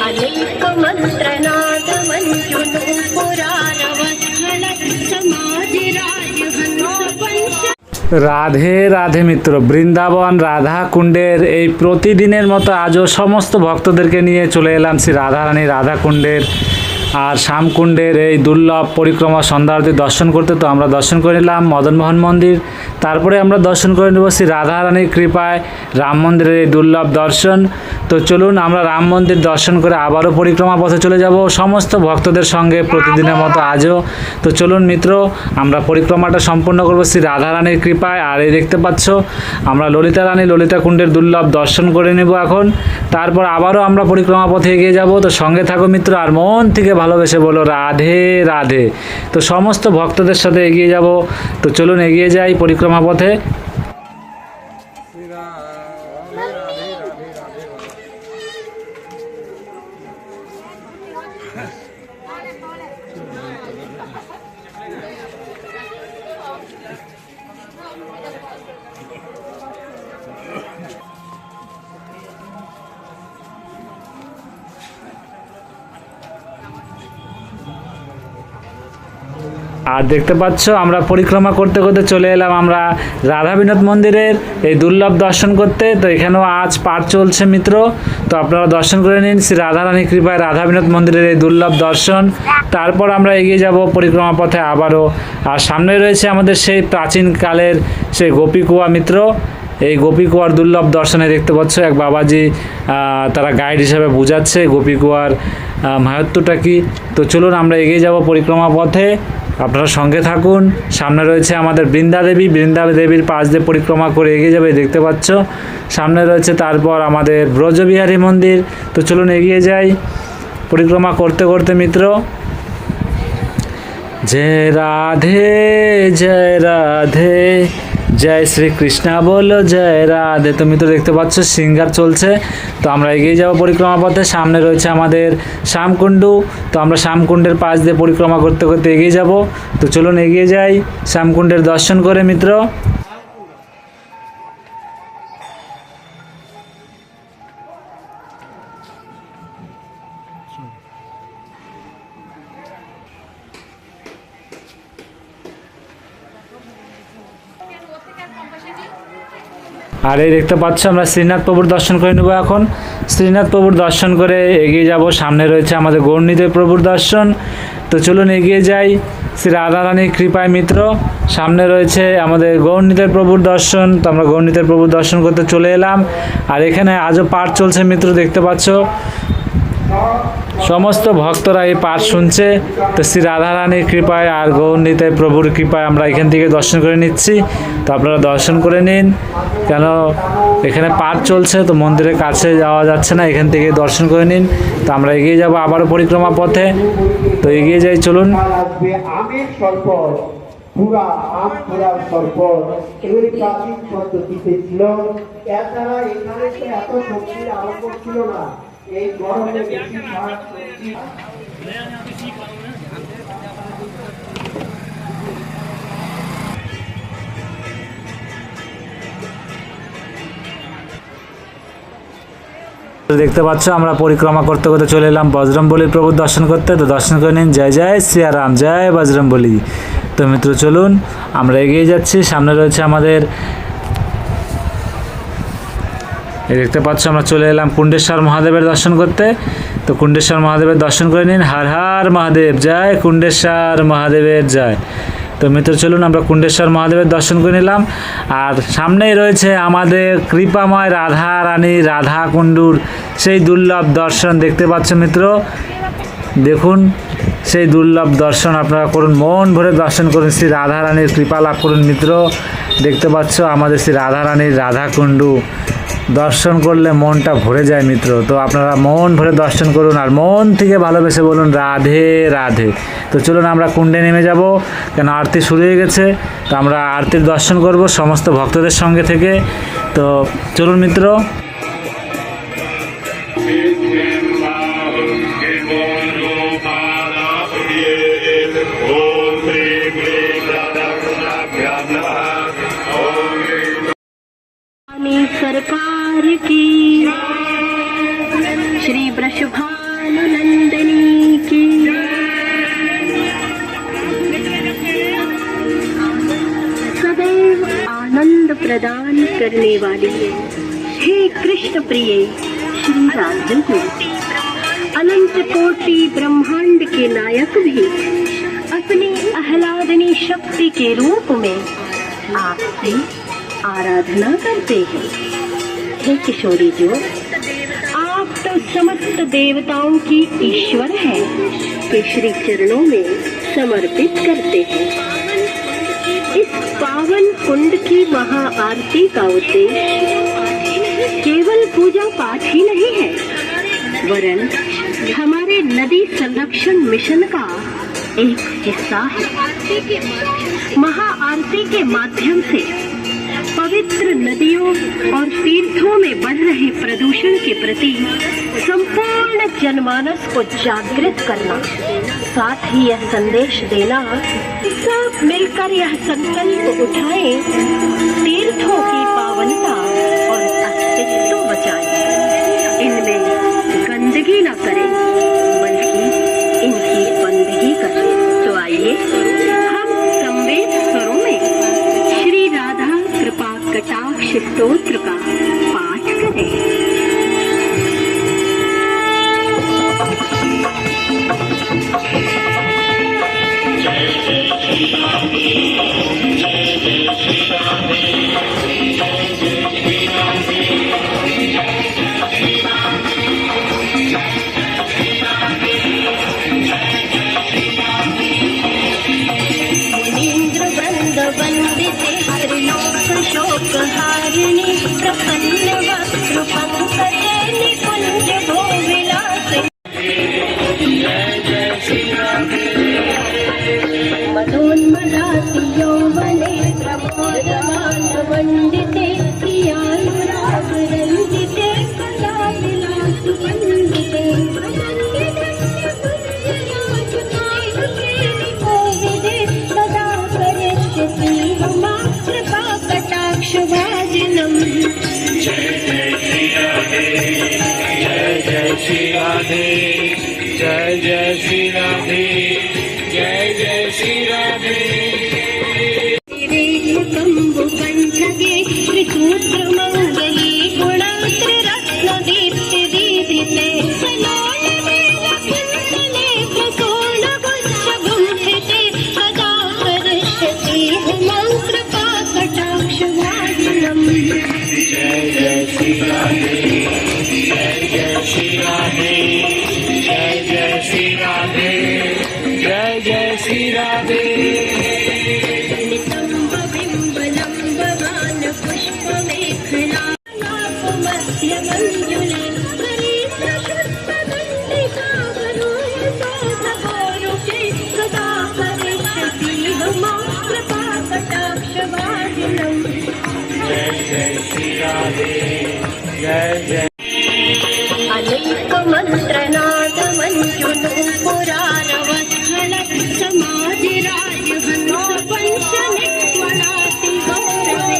अनेक मंत्रनाद मंजुनो पुराणवत्सल समाज राजहंस पंच। রাধে রাধে মিত্র, বৃন্দাবন রাধা কুণ্ডের এই প্রতিদিনের মতো আজও সমস্ত ভক্তদেরকে নিয়ে চলে এলাম শ্রী রাধারানী রাধা কুণ্ডের আর শ্যামকুণ্ডের এই দুর্লভ পরিক্রমা সন্ধ্যারতি দর্শন করতে। তো আমরা দর্শন করে নিলাম মদনমোহন মন্দির, তারপরে আমরা দর্শন করে নেব শ্রী রাধারানীর কৃপায় রাম মন্দিরের এই দুর্লভ দর্শন। তো চলুন আমরা রাম মন্দির দর্শন করে আবারও পরিক্রমা পথে চলে যাব সমস্ত ভক্তদের সঙ্গে প্রতিদিনের মতো আজও। তো চলুন মিত্র, আমরা পরিক্রমাটা সম্পূর্ণ করব শ্রী রাধারানীর কৃপায়। আর এই দেখতে পাচ্ছ আমরা ললিতা রানী ললিতা কুণ্ডের দুর্লভ দর্শন করে নেব এখন, তারপর আবারও আমরা পরিক্রমা পথে এগিয়ে যাব। তো সঙ্গে থাকো মিত্র, আর মন থেকে ভালোবেসে বলো রাধে রাধে। তো সমস্ত ভক্তদের সাথে এগিয়ে যাব। তো চলুন এগিয়ে যাই পরিক্রমা পথে। আর দেখতে পাচ্ছ আমরা পরিক্রমা করতে করতে চলে এলাম আমরা রাধা বিনোদ মন্দিরের এই দুর্লভ দর্শন করতে। তো এখানেও আজ পাঠ চলছে মিত্র, তো আপনারা দর্শন করে নিন শ্রী রাধারানীর কৃপায় রাধা বিনোদ মন্দিরের এই দুর্লভ দর্শন। তারপর আমরা এগিয়ে যাব পরিক্রমা পথে আবারও। আর সামনে রয়েছে আমাদের সেই প্রাচীনকালের সেই গোপীকুয়া মিত্র, এই গোপীকুয়ার দুর্লভ দর্শনে দেখতে পাচ্ছ এক বাবাজি তারা গাইড হিসেবে বোঝাচ্ছে গোপীকুয়ার মাহাত্ম্যটা কী। তো চলুন আমরা এগিয়ে যাব পরিক্রমা পথে, আপনারা সঙ্গে থাকুন। সামনে রয়েছে আমাদের বৃন্দা দেবীর পাশ দিয়ে পরিক্রমা করে এগিয়ে যাবে দেখতে পাচ্ছ। সামনে রয়েছে তারপর আমাদের ব্রজবিহারী মন্দির। তো চলুন এগিয়ে যাই পরিক্রমা করতে করতে মিত্র। জয় রাধে জয় শ্রীকৃষ্ণ বলো জয় রাধে। তো মিত্র দেখতে পাচ্ছ সিঙ্গার চলছে। তো আমরা এগিয়ে যাব পরিক্রমা পথে। সামনে রয়েছে আমাদের শ্যামকুণ্ডু, তো আমরা শ্যামকুণ্ডের পাশ দিয়ে পরিক্রমা করতে করতে এগিয়ে যাব। তো চলুন এগিয়ে যাই শ্যামকুণ্ডের দর্শন করে মিত্র। আর এই দেখতে পাচ্ছ আমরা শ্রীনাথ প্রভুর দর্শন করে নেব এখন। শ্রীনাথ প্রভুর দর্শন করে এগিয়ে যাব। সামনে রয়েছে আমাদের গৌরনীদেব প্রভুর দর্শন। তো চলুন এগিয়ে যাই শ্রী রাধারানীর কৃপায় মিত্র। সামনে রয়েছে আমাদের গৌরনীদেব প্রভুর দর্শন। তো আমরা গৌরনীদেব প্রভুর দর্শন করতে চলে এলাম। আর এখানে আজও পাঠ চলছে মিত্র দেখতে পাচ্ছ, সমস্ত ভক্তরা এই পাঠ শুনছে। তো শ্রী রাধারানীর কৃপায় আর গৌরনীদেব প্রভুর কৃপায় আমরা এখান থেকে দর্শন করে নিচ্ছি। তো আপনারা দর্শন করে নিন, কেন এখানে পাঠ চলছে তো মন্দিরের কাছে যাওয়া যাচ্ছে না, এখান থেকে দর্শন করে নিন। তো আমরা এগিয়ে যাব আবারও পরিক্রমা পথে। তো এগিয়ে যাই চলুন। আমের শরবত, পুরা আম পুরার শরবত এগুলি প্রাচীন পদ্ধতিতে ছিল। এছাড়া এখানে তো এত সবজির আরম্ভ ছিল না। এই গরমে বেশি শাক সবজি দেখতে পাচ্ছ আমরা পরিক্রমা করতে করতে চলে এলাম বজরংবলীর প্রভুর দর্শন করতে। তো দর্শন করে নিন। জয় জয় শ্রীরাম জয় বজরংবলী। তো মিত্র চলুন আমরা এগিয়ে যাচ্ছি। সামনে রয়েছে আমাদের এই দেখতে পাচ্ছ আমরা চলে এলাম কুণ্ডেশ্বর মহাদেবের দর্শন করতে। তো কুণ্ডেশ্বর মহাদেবের দর্শন করে নিন। হর হর মহাদেব জয়, কুণ্ডেশ্বর মহাদেবের জয়। তো মিত্র চলুন আমরা কুণ্ডেশ্বর মহাদেবের দর্শন করে নিলাম। আর সামনেই রয়েছে আমাদের কৃপাময় রাধা রানী রাধা কুণ্ডুর সেই দুর্লভ দর্শন দেখতে পাচ্ছ মিত্র। দেখুন সেই দুর্লভ দর্শন আপনারা করুন, মন ভরে দর্শন করুন, শ্রী রাধা রানীর কৃপা লাভ করুন মিত্র। দেখতে পাচ্ছ আমাদের শ্রী রাধা রানীর রাধা কুণ্ডু দর্শন করলে মনটা ভরে যায় মিত্র। তো আপনারা মন ভরে দর্শন করুন আর মন থেকে ভালোবেসে বলুন রাধে রাধে। তো চলুন আমরা কুণ্ডে নেমে যাব, কেন আরতি শুরু হয়ে গেছে। তো আমরা আরতির দর্শন করব সমস্ত ভক্তদের সঙ্গে থেকে। তো চলুন মিত্র। सरकार की श्री वृषभानुसुत करने वाली हे कृष्ण प्रिय श्री राधे को अनंत कोटि ब्रह्मांड के नायक भी अपनी आह्लादनी शक्ति के रूप में आपसे आराधना करते हैं। हे किशोरी जो आप तो समस्त देवताओं की ईश्वर हैं के श्री चरणों में समर्पित करते हैं। इस पावन कुंड की महाआरती का उद्देश्य केवल पूजा पाठ ही नहीं है, वरन हमारे नदी संरक्षण मिशन का एक हिस्सा है। महाआरती के माध्यम से पवित्र नदियों और तीर्थों में बढ़ रहे प्रदूषण के प्रति संपूर्ण जनमानस को जागृत करना, साथ ही यह संदेश देना, सब मिलकर यह संकल्प उठाएं, तीर्थों की पावनता और अस्तित्व बचाएं, इनमें गंदगी न करें बल्कि इनकी बंदगी करें। तो आइए हम संवेद स्वरों में श्री राधा कृपा कटाक्ष स्तोत्र का पाठ करें। शोकहारिणी प्रसन्न वक्त्र पंकजे निकुंज भोविलास मदोन्मदाति यौवने प्रमोदमान वंदिते प्रियानुराग रंजिते कला विलास वंदिते सदा करिष्यति मम कृपा कटाक्ष भाजनम। जय श्री राधे, जय जय श्री राधे, जय जय श्री राधे। कंबु कंठगे त्रिसूत्र मंगली गुणात्र रत्न दीप्ति दीदिते प्रसून गुच्छ गुंफिते सदा करिष्यति मम कृपा कटाक्ष भाजनम। जय जय श्री राधे, जय जय श्री राधे, जय जय श्री राधे, जय जय श्री राधे। नितंब बिंब लंबवान पुष्प मेखला मध्य मंजुले हरित शुद्ध दंडिका वरुण शोभगोरुके सदा करिष्यति मम कृपा कटाक्ष भाजनम। जय जय श्री राधे, जय जय। अनेक मंत्रनाद मंजुनु पुरारवत्थल समाज राज हंस पंच निक्वलाति गौरवे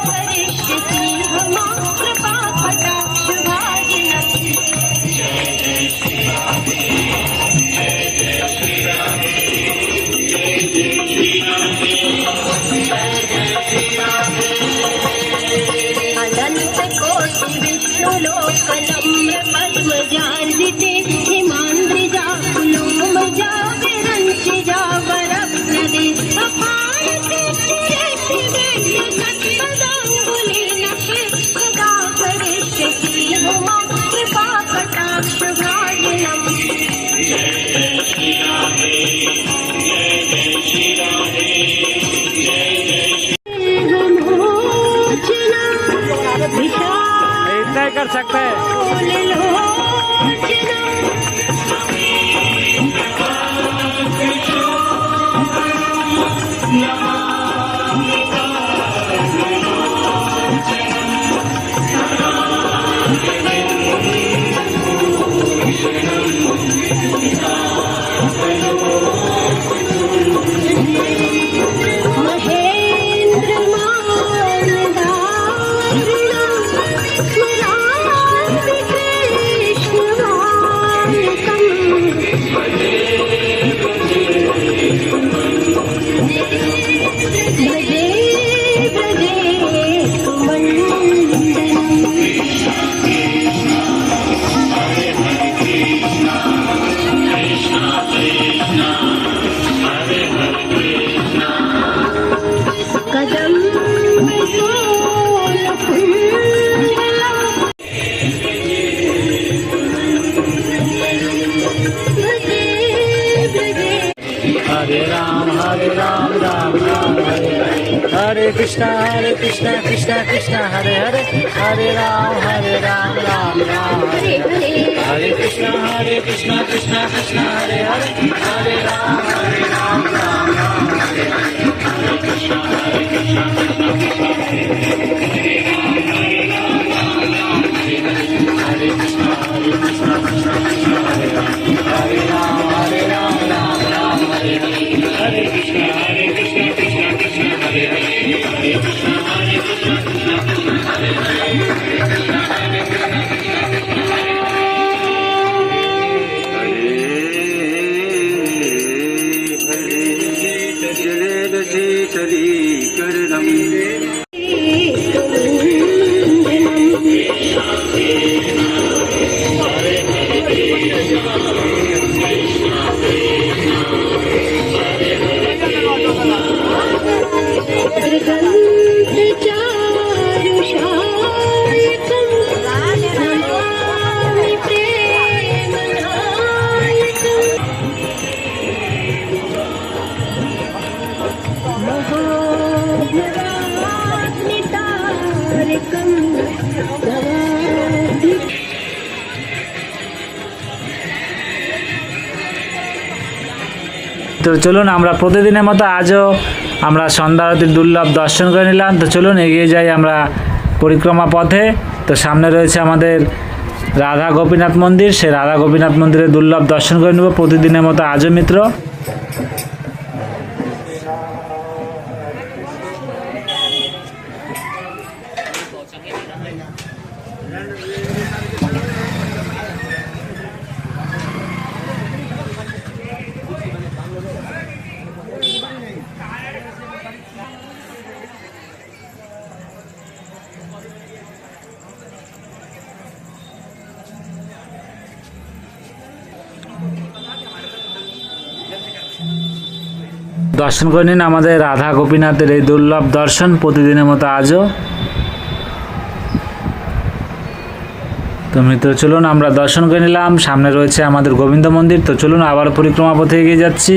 करिष्यति मम कृपा कटाक्ष भाजनम। अनंत कोटि विष्णु लोक नम्र पद्मजार्जिते हिमान्द्रिजा कुलोमजा विरंचिजा वरप्रदे अपार कीर्तिरेति वेद्य सत्पदांगुलीन सदा करिष्यति मम कृपा कटाक्ष भाजनम। इतना ही कर सकते हैं। हरे कृष्णा कृष्णा कृष्णा हरे हरे हरे राम राम राम हरे हरे हरे कृष्णा कृष्णा कृष्णा हरे हरे हरे राम राम राम हरे हरे हरे कृष्णा कृष्णा कृष्णा हरे कृष्णा कृष्णा कृष्णा हरे हरे राम राम राम हरे हरे हरे कृष्णा कृष्णा कृष्णा हरे हरे हरे कृष्णा कृष्णा कृष्णा हरे हरे তো চলুন আমরা প্রতিদিনের মতো আজও আমরা সন্ধ্যা আরতির দুর্লভ দর্শন করে নিলাম। তো চলুন এগিয়ে যাই আমরা পরিক্রমা পথে। তো সামনে রয়েছে আমাদের রাধা গোপীনাথ মন্দির, সেই রাধা গোপীনাথ মন্দিরের দুর্লভ দর্শন করে নেব প্রতিদিনের মতো আজও মিত্র। দর্শন করে নিন আমাদের রাধা গোপীনাথের এই দুর্লভ দর্শন প্রতিদিনের মতো আজও। তো মিত্র চলুন আমরা দর্শন করে নিলাম, সামনে রয়েছে আমাদের গোবিন্দ মন্দির। তো চলুন আবার পরিক্রমা পথে এগিয়ে যাচ্ছি।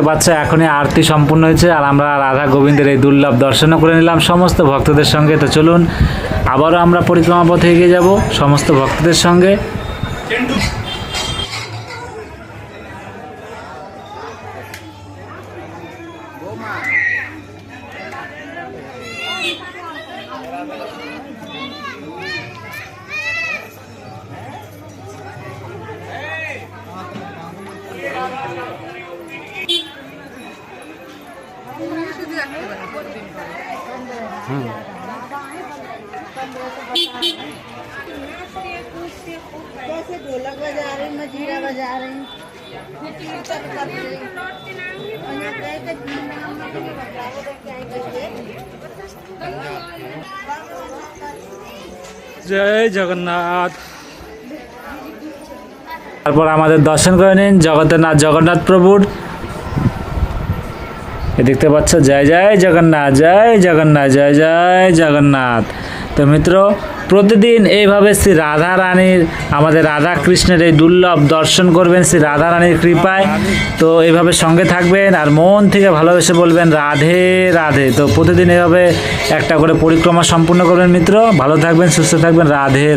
বাচ্চা এখনই আরতি সম্পূর্ণ হয়েছে আর আমরা রাধা গোবিন্দের এই দুর্লভ দর্শনও করে নিলাম সমস্ত ভক্তদের সঙ্গে। তো চলুন আবারও আমরা পরিক্রমা পথে এগিয়ে যাব সমস্ত ভক্তদের সঙ্গে। जैसे ढोलक बजा रहे हैं, मजीरा बजा रहे हैं, জয় জগন্নাথ। তারপর আমাদের দর্শন করে নিন জগতের নাথ জগন্নাথ প্রভুর। এ দেখতে পাচ্ছ জয় জয় জগন্নাথ, জয় জগন্নাথ, জয় জয় জগন্নাথ। তো মিত্র প্রতিদিন এইভাবে শ্রী রাধা রানীর আমাদের রাধা কৃষ্ণের এই দুর্লভ দর্শন করবেন শ্রী রাধা রানীর কৃপায়। তো এইভাবে সঙ্গে থাকবেন আর মন থেকে ভালোবেসে বলবেন রাধে রাধে। তো প্রতিদিন এইভাবে একটা করে পরিক্রমা সম্পূর্ণ করবেন মিত্র। ভালো থাকবেন, সুস্থ থাকবেন, রাধে।